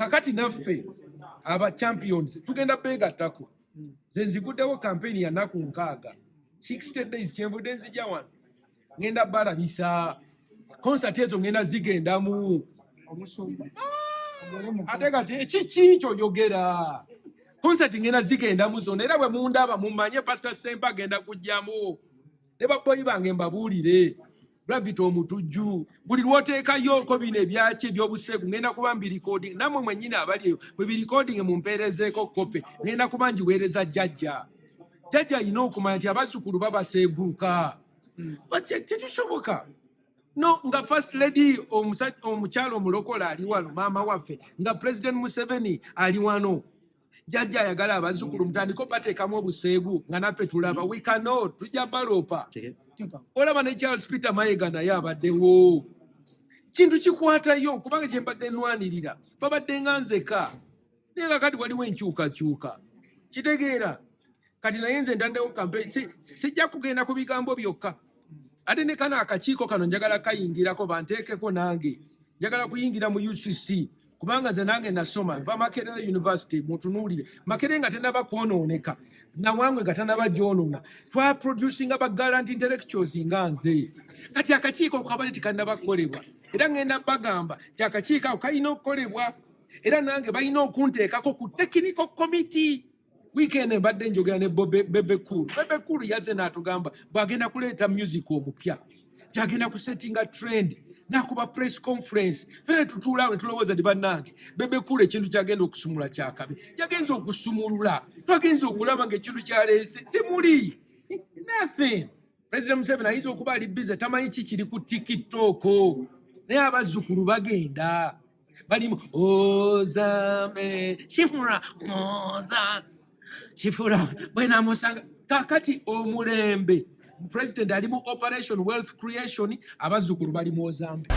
kakati naffe aba champions tugenda beegattako nze nziguddewo kampeni ya nnaku 6 60 days kyenvudde nzija wano ngenda balabisa concert ezo ngenda zigendamu ate kati ekiki ky'oyogera concert ngenda zigendamu zonna era bwe mundaba mumanye Pastor Sempa agenda kujjamu ne baboyi bange mbabuulire Gravity omutujju buli lwoteekayo ko bino ebyaki ebyobusegu ngenda kuba mbiricording namwe mwennyini abali eyo bwe biricording mumpeerezeeko kope ngenda kuba njiweereza jjajja ayina okumanya nti abazzukulu babaseeguuka tekisoboka no nga first lady omukyalo omulokola ali wano maama waffe nga President Museveni ali wano jjajja ayagala abazzukulu mutandiko bateekamu obuseegu nga naffe tulaba we cannot tujja baloopa olaba ne Charles Peter Mayiga naye abaddewo kintu kikwatayo kubanga kye mbadde nnwanirira babadde nga nzeka naye kakati waliwo enkyukakyuka kitegeera kati naye nze ntaddewo campaign sijja kugenda ku bigambo byokka ate ne kana akakiiko kano njagala kayingirako banteekeko nange njagala kuyingira mu UCC kubanga ze nange nasoma nva Makerere University mutunuulire Makerere nga tennaba kwonooneka nawangwe nga tannaba gyonoona twaproducinga bagallant intellectuals nga nze kati akakiiko kabali tikannaba kukolebwa era ngenda bagamba ti akakiiko ako kalina okukolebwa era nange balina okunteekako ku technical committee weekend mbadde njogera ne Bebe Cool yazze n'atugamba bw'agenda kuleeta music omupya gyagenda kusettinga trend nakuba press conference fene tutuula ne tulowooza ndi bannange Bebe Cool ekintu kyagenda okusumula kyakabi yagenza okusumulula twagenza okulaba ng'ekintu kyaleese temuli nothing. President Museveni ayinza okuba ali bize tamanyi kikiri ku TikTok naye abazzukulu bagenda balimu ozambe shifura oza Chifura bwena musanga kakati omulembe president ali mu operation wealth creation abazzukulu bali mu Ozambe.